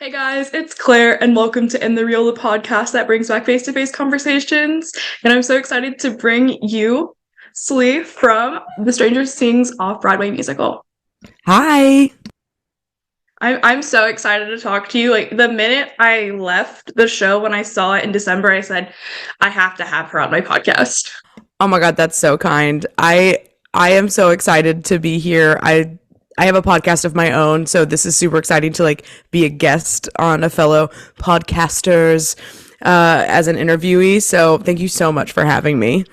Hey guys, it's Claire, and welcome to In the Real, the podcast that brings back face-to-face conversations. And I'm so excited to bring you SLee from the Stranger Sings off-Broadway musical. Hi. I'm so excited to talk to you. Like the minute I left the show when I saw it in December, I said, I have to have her on my podcast. Oh my God, that's so kind. I am so excited to be here. I have a podcast of my own, so this is super exciting to be a guest on a fellow podcasters as an interviewee. So thank you so much for having me.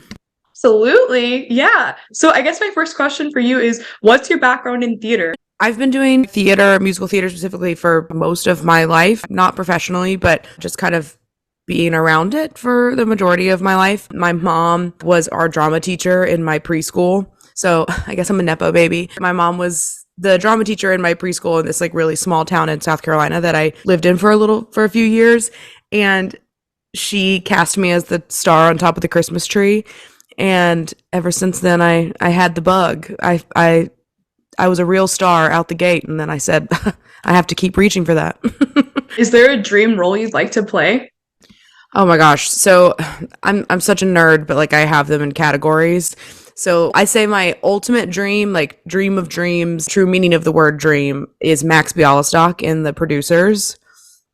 Absolutely. Yeah. So I guess my first question for you is, what's your background in theater? I've been doing theater, musical theater specifically for most of my life, not professionally, but just kind of being around it for the majority of my life. My mom was our drama teacher in my preschool. So I guess I'm a Nepo baby. My mom was the drama teacher in my preschool in this really small town in South Carolina that I lived in for a few years. And she cast me as the star on top of the Christmas tree. And ever since then, I had the bug. I was a real star out the gate, and then I said, I have to keep reaching for that. Is there a dream role you'd like to play? Oh my gosh. So I'm such a nerd, but I have them in categories. So I say my ultimate dream, dream of dreams, true meaning of the word dream, is Max Bialystock in The Producers.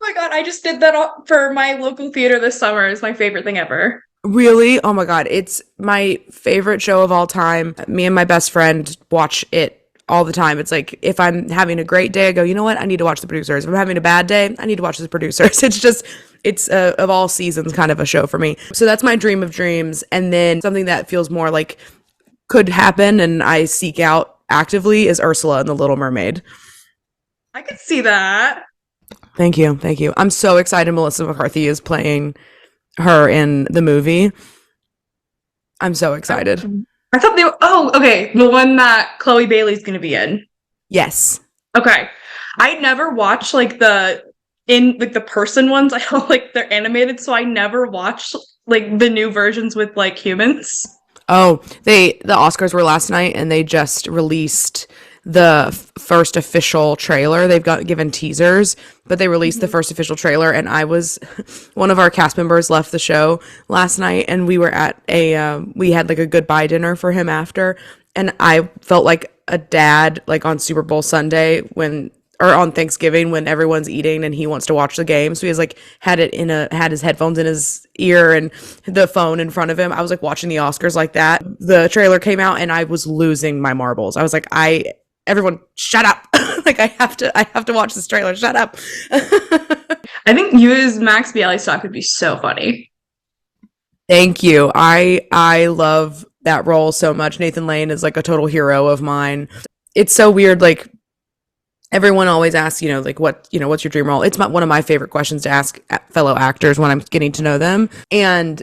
Oh my God, I just did that for my local theater this summer. It's my favorite thing ever. Really? Oh my God. It's my favorite show of all time. Me and my best friend watch it all the time. It's if I'm having a great day, I go, you know what? I need to watch The Producers. If I'm having a bad day, I need to watch The Producers. It's of all seasons kind of a show for me. So that's my dream of dreams. And then something that feels more like could happen and I seek out actively is Ursula in The Little Mermaid. I could see that. Thank you. Thank you. I'm so excited Melissa McCarthy is playing her in the movie. I'm so excited. I thought they were, okay, the one that Chloe Bailey's gonna be in. Yes. Okay. I never watched the person ones. I don't they're animated, so I never watched the new versions with humans. Oh, the Oscars were last night and they just released the first official trailer. They've given teasers, but they released the first official trailer, and one of our cast members left the show last night, and we were at we had a goodbye dinner for him after, and I felt like a dad on Super Bowl Sunday or on Thanksgiving when everyone's eating and he wants to watch the game. So he was had his headphones in his ear and the phone in front of him. I was watching the Oscars like that. The trailer came out and I was losing my marbles. I was everyone shut up. I have to watch this trailer. Shut up. I think you as Max Bialystock would be so funny. Thank you. I love that role so much. Nathan Lane is a total hero of mine. It's so weird. Everyone always asks, what's your dream role? It's one of my favorite questions to ask fellow actors when I'm getting to know them. And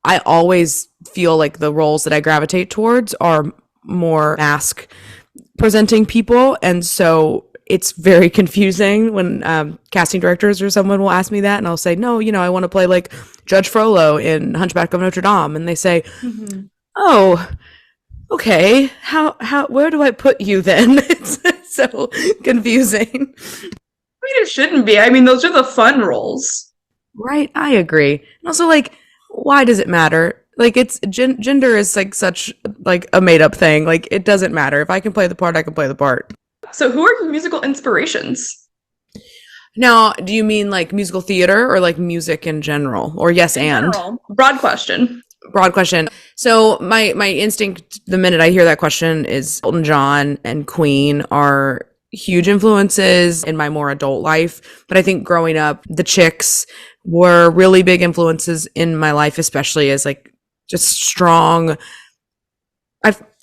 I always feel the roles that I gravitate towards are more mask presenting people. And so it's very confusing when casting directors or someone will ask me that. And I'll say, no, I want to play Judge Frollo in Hunchback of Notre Dame. And they say, oh, okay, where do I put you then? It's so confusing. I mean, it shouldn't be. I mean, those are the fun roles. Right, I agree. And also, why does it matter? It's gender is such a made up thing. It doesn't matter. If I can play the part, I can play the part. So who are your musical inspirations? Now, do you mean musical theater or music in general? Or yes and? Broad question. Broad question. So my instinct the minute I hear that question is Elton John and Queen are huge influences in my more adult life. But I think growing up, the Chicks were really big influences in my life, especially as just strong.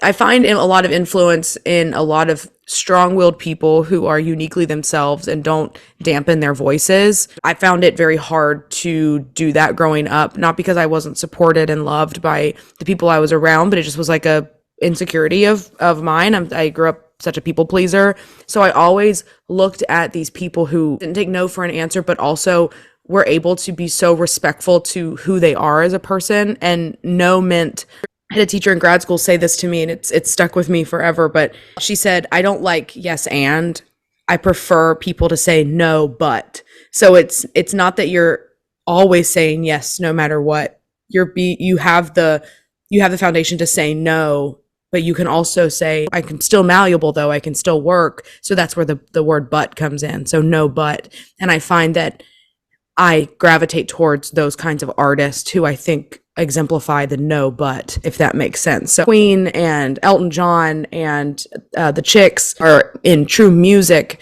I find a lot of influence in a lot of strong-willed people who are uniquely themselves and don't dampen their voices. I found it very hard to do that growing up, not because I wasn't supported and loved by the people I was around, but it just was a insecurity of mine. I grew up such a people pleaser. So I always looked at these people who didn't take no for an answer, but also were able to be so respectful to who they are as a person. And no meant, I had a teacher in grad school say this to me, and it's stuck with me forever, but she said, I don't like yes and, I prefer people to say no, but. So it's not that you're always saying yes no matter what. You have the foundation to say no, but you can also say I can still malleable though, I can still work. So that's where the word but comes in. So no but. And I find that I gravitate towards those kinds of artists who I think exemplify the no but, if that makes sense. So Queen and Elton John and the Chicks are in true music.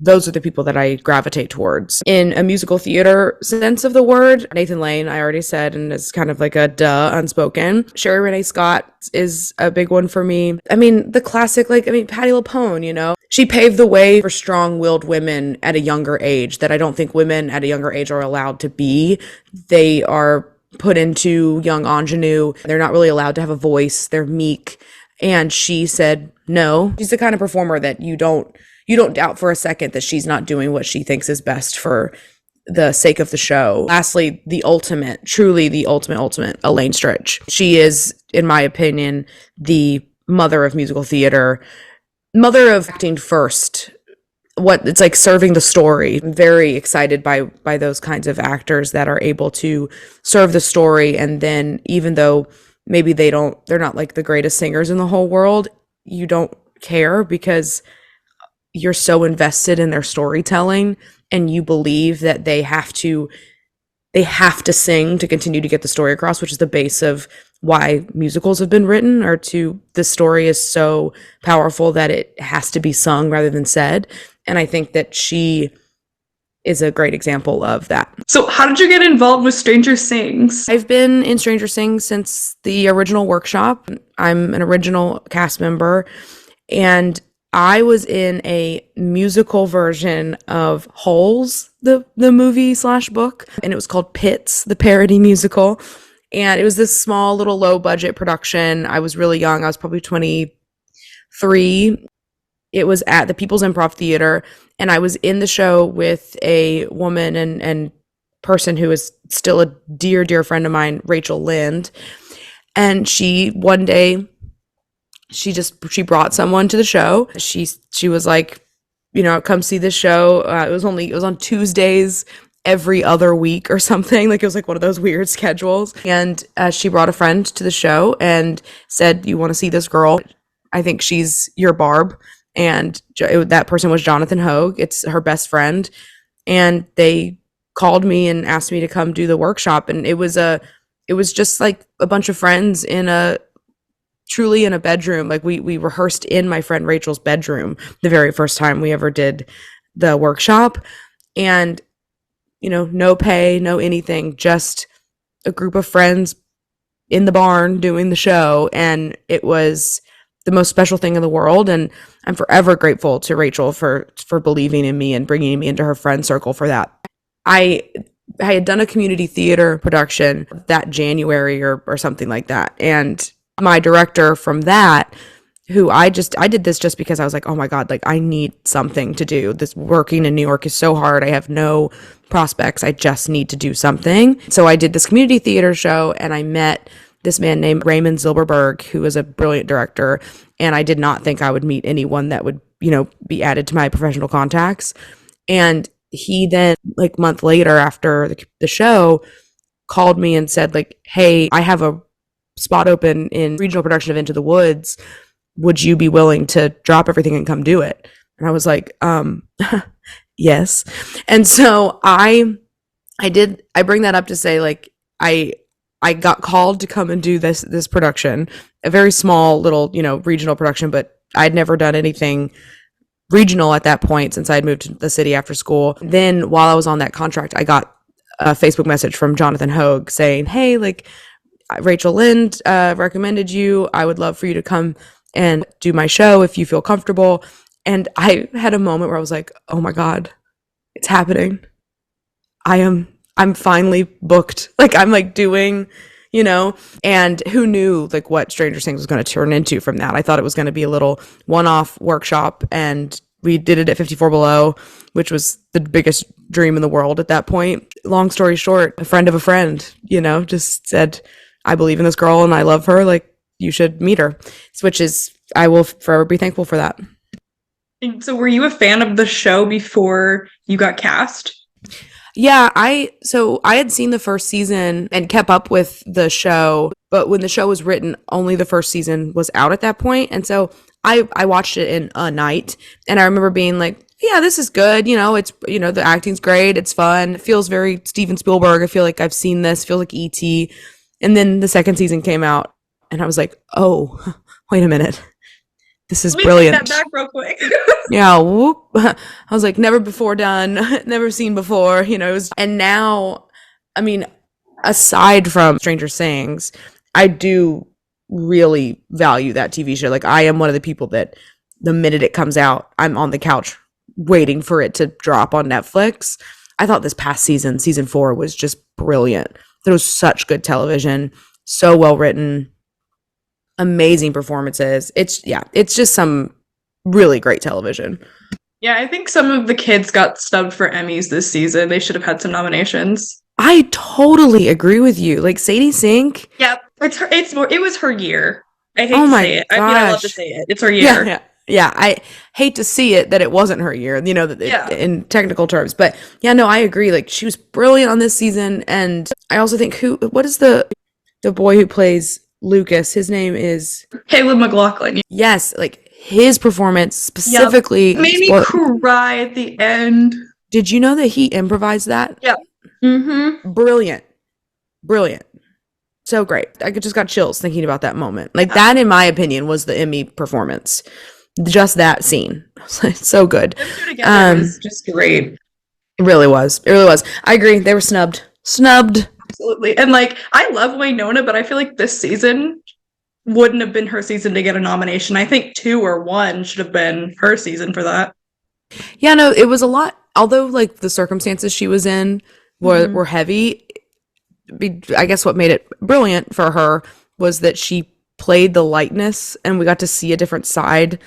Those are the people that I gravitate towards. In a musical theater sense of the word, Nathan Lane, I already said, and it's kind of like a duh unspoken. Sherry Renee Scott is a big one for me. I mean, the classic, Patti LuPone, you know? She paved the way for strong-willed women at a younger age that I don't think women at a younger age are allowed to be. They are put into young ingenue. They're not really allowed to have a voice. They're meek. And she said no. She's the kind of performer that you don't doubt for a second that she's not doing what she thinks is best for the sake of the show. Lastly, truly the ultimate, Elaine Stritch. She is, in my opinion, the mother of musical theater, mother of acting first. What it's like serving the story. I'm very excited by those kinds of actors that are able to serve the story, and then even though maybe they're not like the greatest singers in the whole world, you don't care because you're so invested in their storytelling and you believe that they have to sing to continue to get the story across, which is the base of why musicals have been written, or the story is so powerful that it has to be sung rather than said. And I think that she is a great example of that. So how did you get involved with Stranger Sings? I've been in Stranger Sings since the original workshop. I'm an original cast member, and I was in a musical version of Holes, the movie / book, and it was called Pits, the parody musical. And it was this small little low budget production. I was really young. I was probably 23. It was at the People's Improv Theater, and I was in the show with a woman and person who is still a dear, dear friend of mine, Rachel Lind. And one day, she brought someone to the show. She was like, come see this show. It was on Tuesdays every other week or something. Like, it was like one of those weird schedules. And she brought a friend to the show and said, "You want to see this girl? I think she's your Barb." And that person was Jonathan Hogue. It's her best friend. And they called me and asked me to come do the workshop. And it was just like a bunch of friends truly in a bedroom. Like we rehearsed in my friend Rachel's bedroom the very first time we ever did the workshop. And, no pay, no anything, just a group of friends in the barn doing the show. And it was the most special thing in the world. And I'm forever grateful to Rachel for believing in me and bringing me into her friend circle for that. I had done a community theater production that January or something like that. And my director from that, who I did this just because I was like, oh my God, like I need something to do. This working in New York is so hard. I have no prospects. I just need to do something. So I did this community theater show, and I met this man named Raymond Zilberberg, who is a brilliant director. And I did not think I would meet anyone that would, be added to my professional contacts. And he then, like a month later after the show, called me and said, like, "Hey, I have a spot open in regional production of Into the Woods. Would you be willing to drop everything and come do it?" And I was like, yes. And so I bring that up to say, like, I got called to come and do this production, a very small little, regional production, but I'd never done anything regional at that point since I had moved to the city after school. Then while I was on that contract, I got a Facebook message from Jonathan Hogue saying, "Hey, like, Rachel Lind recommended you. I would love for you to come and do my show if you feel comfortable." And I had a moment where I was like, oh my God, it's happening. I'm finally booked. Like, I'm like doing, and who knew like what Stranger Sings was going to turn into from that. I thought it was going to be a little one-off workshop, and we did it at 54 Below, which was the biggest dream in the world at that point. Long story short, a friend of a friend, just said, "I believe in this girl and I love her. Like, you should meet her," which is, I will forever be thankful for that. And so were you a fan of the show before you got cast? Yeah, I had seen the first season and kept up with the show, but when the show was written, only the first season was out at that point. And so I watched it in a night, and I remember being like, yeah, this is good. It's, the acting's great. It's fun. It feels very Steven Spielberg. I feel like I've seen this. Feel like E.T. And then the second season came out, and I was like, oh, wait a minute. This is Let me brilliant. take that back real quick. Yeah, whoop. I was like, never before done, never seen before, and now, I mean, aside from Stranger Things, I do really value that TV show. Like, I am one of the people that the minute it comes out, I'm on the couch waiting for it to drop on Netflix. I thought this past season 4, was just brilliant. There was such good television, so well written, amazing performances. It's just some really great television. Yeah, I think some of the kids got snubbed for Emmys this season. They should have had some nominations. I totally agree with you. Like Sadie Sink. Yep, it was her year. I hate Oh to my say it. I mean, I love to gosh. say it. It's her year. Yeah. I hate to see it that it wasn't her year, Yeah. in technical terms. But yeah, no, I agree. Like she was brilliant on this season. And I also think what is the boy who plays Lucas? His name is Caleb McLaughlin. yes, like his performance specifically. Yep. Made me cry at the end. Did you know that he improvised that? Yep. Mm-hmm. Brilliant. So great. I just got chills thinking about that moment. Like that, in my opinion, was the Emmy performance. Just that scene. So good. Them two together was just great. It really was. I agree. They were snubbed. Absolutely. And like, I love Waynona, but I feel like this season wouldn't have been her season to get a nomination. I think 2 or 1 should have been her season for that. Yeah, no, it was a lot. Although like the circumstances she was in were heavy. I guess what made it brilliant for her was that she played the lightness, and we got to see a different side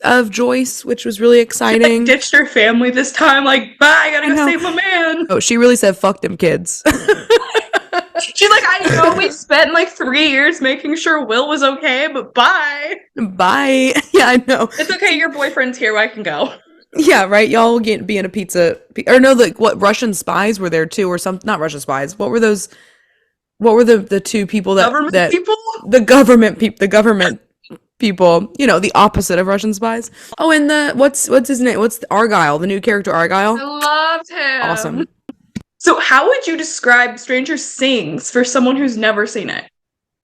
of Joyce, which was really exciting. She ditched her family this time, like, bye, I gotta go save my man. Oh, she really said, fuck them kids. She's like, I know we spent like 3 years making sure Will was okay, but bye. Bye. Yeah, I know. It's okay, your boyfriend's here, I can go. Yeah, right. Y'all will be in a pizza, or no, like what Russian spies were there too, or some, not Russian spies. What were those? What were the two people that people? The government people, the opposite of Russian spies. Oh, and what's his name? What's Argyle, the new character Argyle? I loved him. Awesome. So how would you describe Stranger Sings for someone who's never seen it?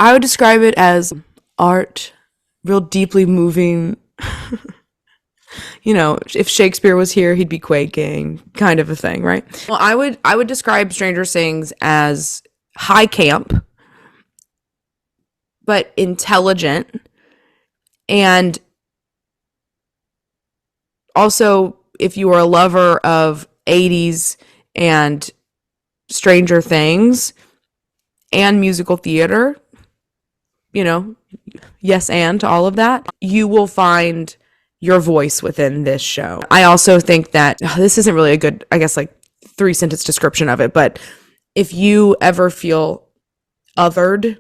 I would describe it as art, real deeply moving. If Shakespeare was here, he'd be quaking, kind of a thing, right? Well, I would describe Stranger Things as high camp, but intelligent, and also, if you are a lover of 80s and Stranger Things and musical theater, yes, and to all of that, you will find your voice within this show. I also think that this isn't really a good, I guess, like 3-sentence description of it, but if you ever feel othered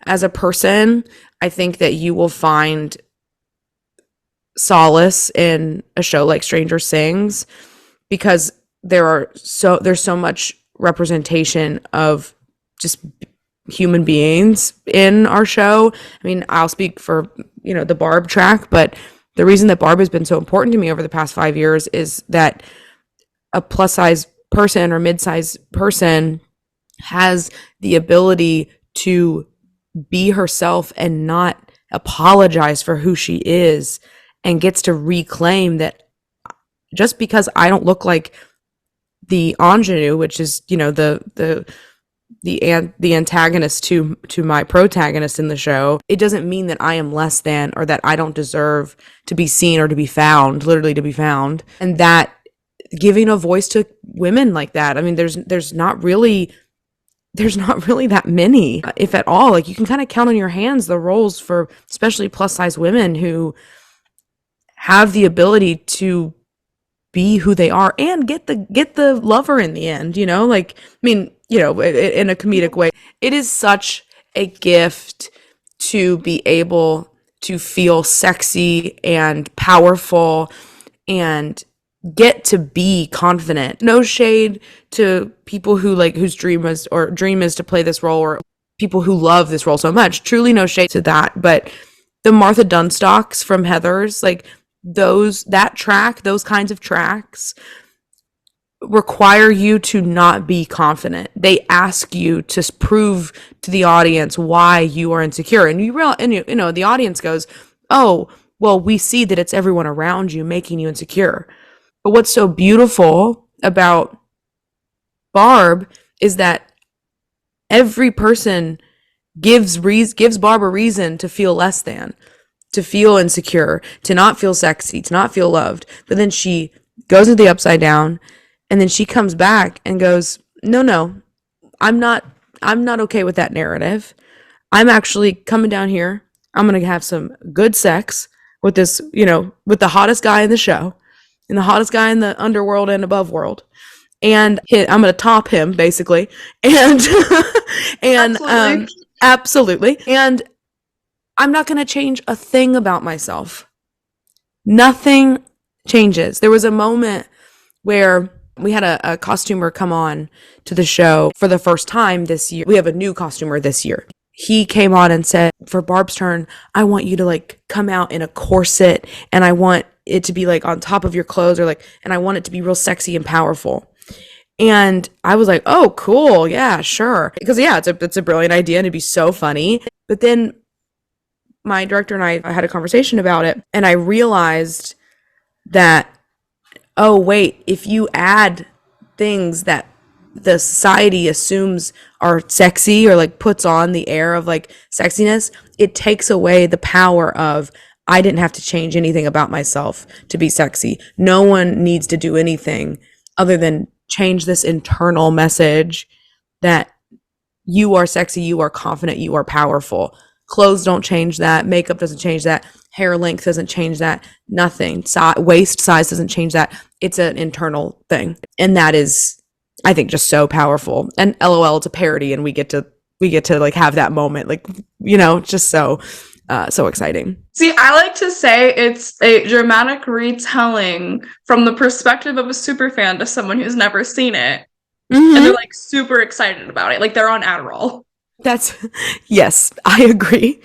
as a person, I think that you will find solace in a show like Stranger Things, because there's so much representation of just human beings in our show. I mean, I'll speak for, the Barb track, but the reason that Barb has been so important to me over the past 5 years is that a plus size person or mid-size person has the ability to be herself and not apologize for who she is, and gets to reclaim that just because I don't look like the ingenue, which is, the antagonist to my protagonist in the show, it doesn't mean that I am less than, or that I don't deserve to be seen or to be found, literally to be found. And that giving a voice to women like that, I mean, there's not really that many, if at all. Like, you can kind of count on your hands the roles for especially plus size women who have the ability to be who they are and get the lover in the end, like, I mean, in a comedic way. It is such a gift to be able to feel sexy and powerful and get to be confident. No shade to people who like whose dream is to play this role, or people who love this role so much. Truly no shade to that. But the Martha Dunstocks from Heathers, like those kinds of tracks require you to not be confident. They ask you to prove to the audience why you are insecure. And the audience goes, "Oh, well, we see that it's everyone around you making you insecure." But what's so beautiful about Barb is that every person gives Barb a reason to feel less than, to feel insecure, to not feel sexy, to not feel loved. But then she goes into the upside down, and then she comes back and goes, "No, I'm not okay with that narrative. I'm actually coming down here. I'm going to have some good sex with this, with the hottest guy in the show, and the hottest guy in the underworld and above world. And I'm going to top him basically." And, absolutely. And I'm not going to change a thing about myself. Nothing changes. There was a moment where we had a costumer come on to the show for the first time this year. We have a new costumer this year. He came on and said, "For Barb's turn, I want you to like come out in a corset, and I want it to be like on top of your clothes, and I want it to be real sexy and powerful." And I was like, "Oh, cool. Yeah, sure." Because it's a brilliant idea and it'd be so funny. But then my director and I had a conversation about it, and I realized that, oh, wait, if you add things that the society assumes are sexy or like puts on the air of like sexiness, it takes away the power of, I didn't have to change anything about myself to be sexy. No one needs to do anything other than change this internal message that you are sexy, you are confident, you are powerful. Clothes don't change that. Makeup doesn't change that. Hair length doesn't change that. Nothing. Waist size doesn't change that. It's an internal thing. And that is, I think, just so powerful. And LOL, it's a parody, and we get to like have that moment, like, just so exciting. See, I like to say it's a dramatic retelling from the perspective of a super fan to someone who's never seen it. Mm-hmm. And they're like super excited about it. Like they're on Adderall. Yes, I agree.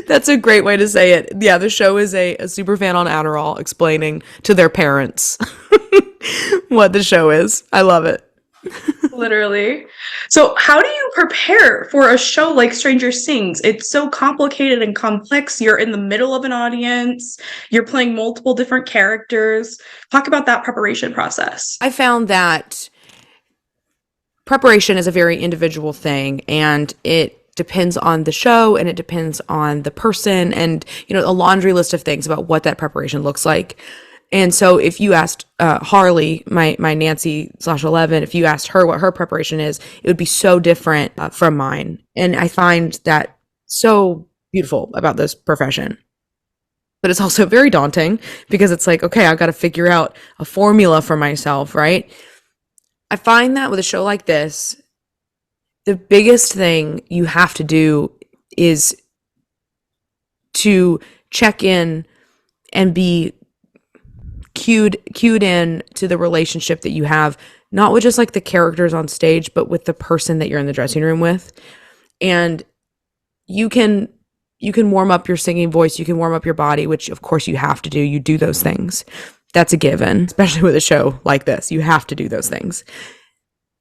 That's a great way to say it. Yeah, the show is a super fan on Adderall explaining to their parents what the show is. I love it. Literally. So how do you prepare for a show like Stranger Sings? It's so complicated and complex. You're in the middle of an audience. You're playing multiple different characters. Talk about that preparation process. I found that preparation is a very individual thing, and it depends on the show, and it depends on the person, and a laundry list of things about what that preparation looks like. And so if you asked Harley, my Nancy/11, if you asked her what her preparation is, it would be so different from mine. And I find that so beautiful about this profession. But it's also very daunting, because it's like, okay, I've got to figure out a formula for myself, right? I find that with a show like this, the biggest thing you have to do is to check in and be cued in to the relationship that you have, not with just like the characters on stage, but with the person that you're in the dressing room with. And you can warm up your singing voice, you can warm up your body, which of course you have to do. You do those things. That's a given, especially with a show like this. You have to do those things.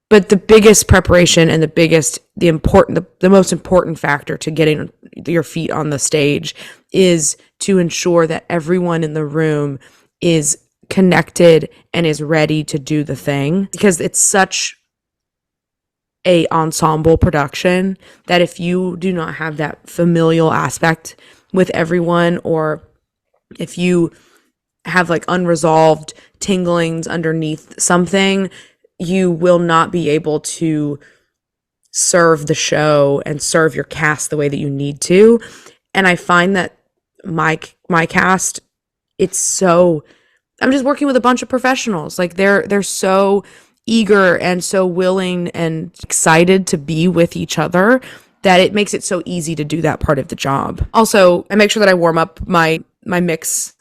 But the biggest preparation and the most important factor to getting your feet on the stage is to ensure that everyone in the room is connected and is ready to do the thing, because it's such a ensemble production that if you do not have that familial aspect with everyone, or if you have like unresolved tinglings underneath something, you will not be able to serve the show and serve your cast the way that you need to. And I find that my cast, I'm just working with a bunch of professionals. Like they're so eager and so willing and excited to be with each other that it makes it so easy to do that part of the job. Also, I make sure that I warm up my mix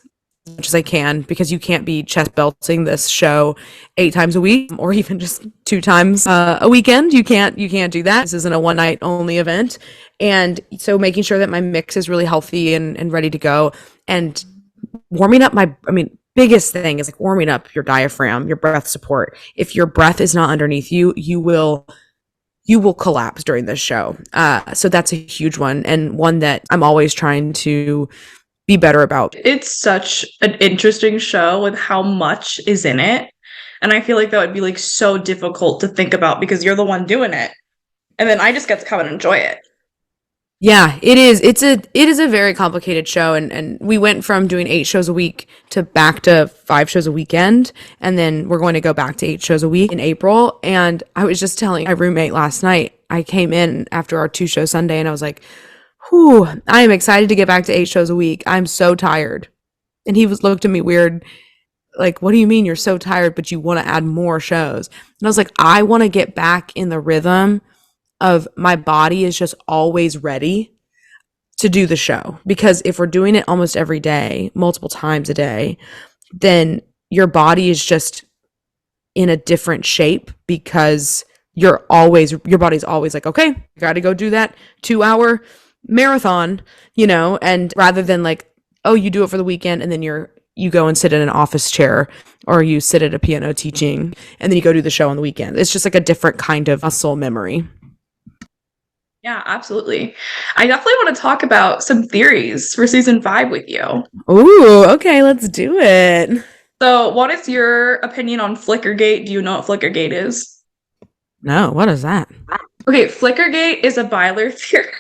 much as I can, because you can't be chest belting this show 8 times a week or even just 2 times a weekend. You can't do that. This isn't a one night only event. And so making sure that my mix is really healthy and ready to go, and warming up biggest thing is like warming up your diaphragm, your breath support. If your breath is not underneath you, you will collapse during this show. So that's a huge one, and one that I'm always trying to be better about. It's such an interesting show with how much is in it. And I feel like that would be like so difficult to think about because you're the one doing it. And then I just get to come and enjoy it. Yeah, it is. It is a very complicated show, and we went from doing 8 shows a week to back to 5 shows a weekend, and then we're going to go back to 8 shows a week in April. And I was just telling my roommate last night, I came in after our 2-show Sunday, and I was like, whew, I am excited to get back to 8 shows a week. I'm so tired. And he looked at me weird, like, what do you mean you're so tired, but you want to add more shows? And I was like, I want to get back in the rhythm of my body is just always ready to do the show. Because if we're doing it almost every day, multiple times a day, then your body is just in a different shape, because your body's always like, okay, you got to go do that 2-hour marathon, and rather than like, oh, you do it for the weekend and then you go and sit in an office chair, or you sit at a piano teaching and then you go do the show on the weekend. It's just like a different kind of muscle memory. Yeah, absolutely. I definitely want to talk about some theories for season 5 with you. Ooh, okay, let's do it. So, what is your opinion on Flickergate? Do you know what Flickergate is? No, what is that? Okay, Flickergate is a Byler theory.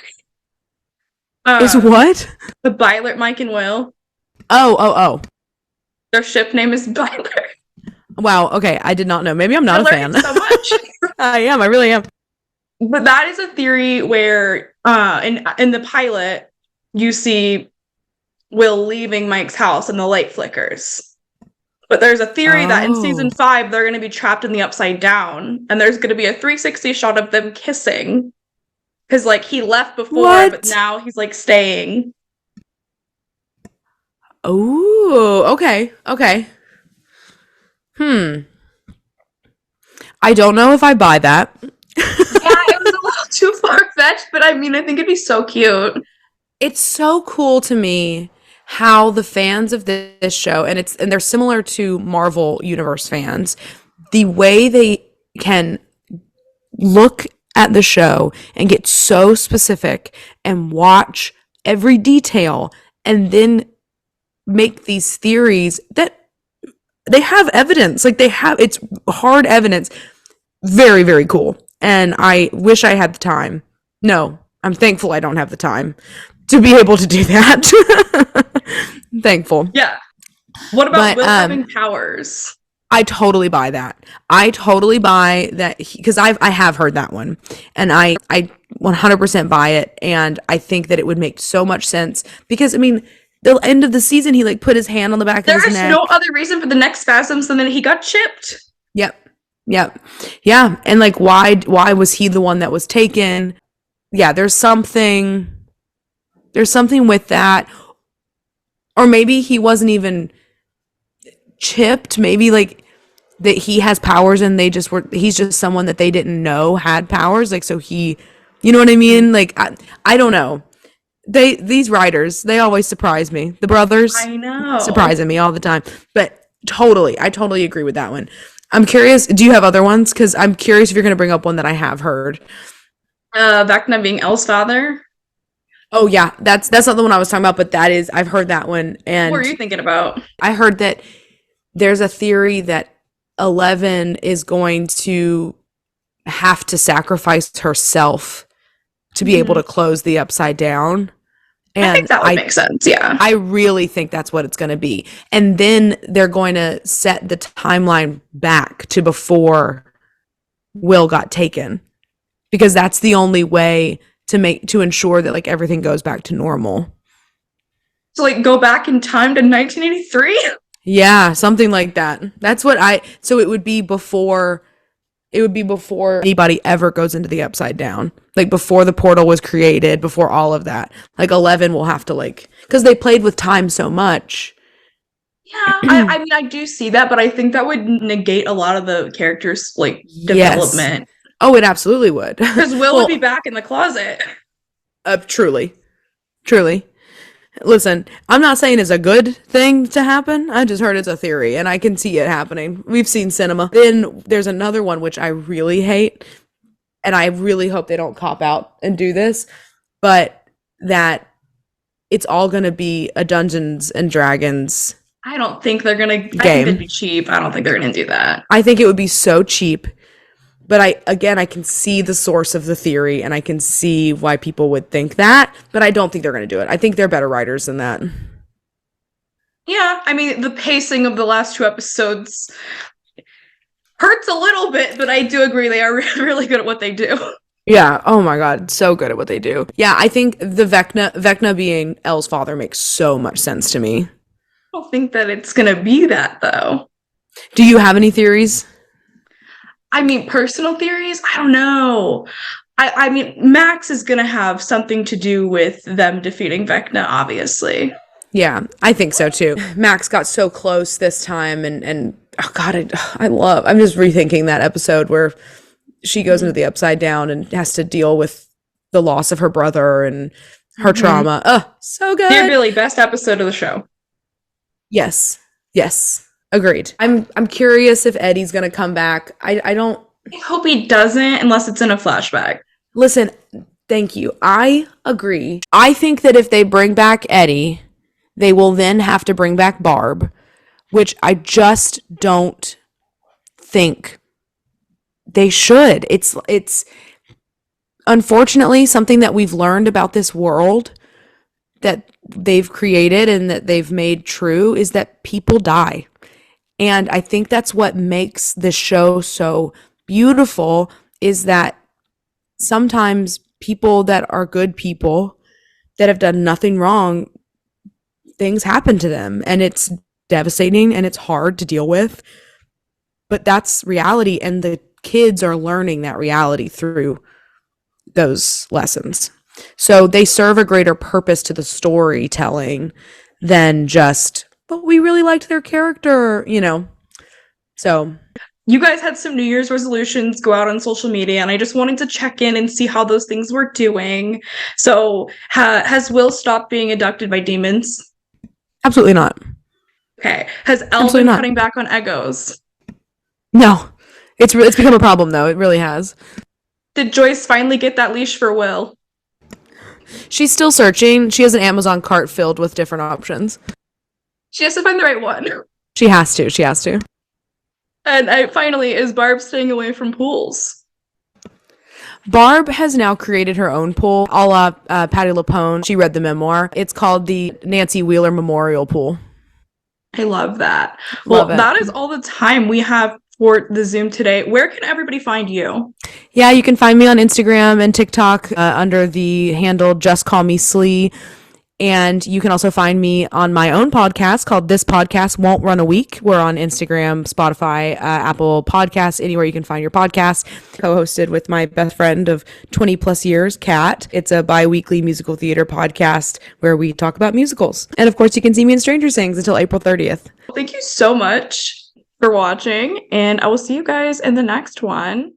Is what? The Byler, Mike and Will. Oh. Their ship name is Byler. Wow, okay, I did not know. Maybe I'm not a fan. So much. I really am. But that is a theory where in the pilot, you see Will leaving Mike's house and the light flickers. But there's a theory that in season 5, they're going to be trapped in the Upside Down. And there's going to be a 360 shot of them kissing. Because, like, he left before, but now he's, like, staying. Oh, okay. I don't know if I buy that. Yeah, it was a little too far-fetched, but I mean, I think it'd be so cute. It's so cool to me how the fans of this show, and they're similar to Marvel Universe fans, the way they can look at the show and get so specific and watch every detail and then make these theories that they have evidence. Like it's hard evidence. Very, very cool. And I wish I had the time. No, I'm thankful I don't have the time to be able to do that. Thankful. Yeah. What about Will having powers? I totally buy that. I totally buy that, because I have heard that one, and I 100% buy it, and I think that it would make so much sense, because I mean, the end of the season, he like put his hand on the back of his neck. There's no other reason for the neck spasms than that he got chipped. Yep. Yeah. And like, why was he the one that was taken? Yeah, there's something with that. Or maybe he wasn't even chipped. Maybe like that he has powers and he's just someone that they didn't know had powers. Like, so you know what I mean? Like, I don't know. These writers, they always surprise me. The brothers, I know, surprising me all the time. But I totally agree with that one. I'm curious, do you have other ones? Because I'm curious if you're going to bring up one that I have heard. Vecna being Elle's father. Oh yeah, that's not the one I was talking about, but I've heard that one. And what were you thinking about? I heard that there's a theory that 11 is going to have to sacrifice herself to be able to close the Upside Down. And I think that would make sense, yeah. I really think that's what it's going to be. And then they're going to set the timeline back to before Will got taken, because that's the only way to ensure that like everything goes back to normal. So like go back in time to 1983? Yeah, something like that. That's what so it would be before anybody ever goes into the Upside Down. Like before the portal was created, before all of that. Like 11 will have to because they played with time so much Yeah, I mean, I do see that, but I think that would negate a lot of the characters' like Yes. development. Oh, it absolutely would. Because Will would Well, be back in the closet. truly. Truly. Listen, I'm not saying it's a good thing to happen. I just heard it's a theory and I can see it happening. We've seen cinema. Then there's another one which I really hate, and I really hope they don't cop out and do this, but that it's all going to be a Dungeons and Dragons I don't think they're gonna. I think game. they'd be cheap. I don't think they're gonna do that. I think it would be so cheap. But I can see the source of the theory and I can see why people would think that, but I don't think they're going to do it. I think they're better writers than that. Yeah, I mean, the pacing of the last 2 episodes hurts a little bit, but I do agree they are really good at what they do. Yeah. Oh my God. So good at what they do. Yeah. I think the Vecna being Elle's father makes so much sense to me. I don't think that it's gonna be that though. Do you have any theories? I mean, personal theories? I don't know. I mean, Max is gonna have something to do with them defeating Vecna, obviously. Yeah, I think so too. Max got so close this time and oh God, I'm just rethinking that episode where she goes into the Upside Down and has to deal with the loss of her brother and her trauma. Oh, so good. Dear Billy, best episode of the show. Yes. Yes. Agreed. I'm curious if Eddie's gonna come back. I don't I hope he doesn't, unless it's in a flashback. listen, thank you. I agree. I think that if they bring back Eddie, they will then have to bring back Barb, which I just don't think they should. It's unfortunately something that we've learned about this world that they've created and that they've made true is that people die. And I think that's what makes the show so beautiful is that sometimes people that are good people that have done nothing wrong, things happen to them and it's devastating and it's hard to deal with. But that's reality and the kids are learning that reality through those lessons. So they serve a greater purpose to the storytelling than just, but we really liked their character, So You guys had some New Year's resolutions go out on social media, and I just wanted to check in and see how those things were doing. So, has Will stopped being abducted by demons? absolutely not. Okay. Has Elle Absolutely been not. cutting back on egos? No. It's become a problem though. It really has. Did Joyce finally get that leash for Will? She's still searching. She has an Amazon cart filled with different options. She has to find the right one. She has to. And finally, is Barb staying away from pools? Barb has now created her own pool, a la Patti LuPone. She read the memoir. It's called the Nancy Wheeler Memorial Pool. I love that. Love it. That is all the time we have for the Zoom today. Where can everybody find you? Yeah, you can find me on Instagram and TikTok under the handle Just Call Me SLee. And you can also find me on my own podcast called This Podcast Won't Run a Week. We're on Instagram, Spotify, Apple Podcasts, anywhere you can find your podcast. Co-hosted with my best friend of 20 plus years, Kat. It's a bi-weekly musical theater podcast where we talk about musicals. And of course, you can see me in Stranger Sings until April 30th. Thank you so much for watching, and I will see you guys in the next one.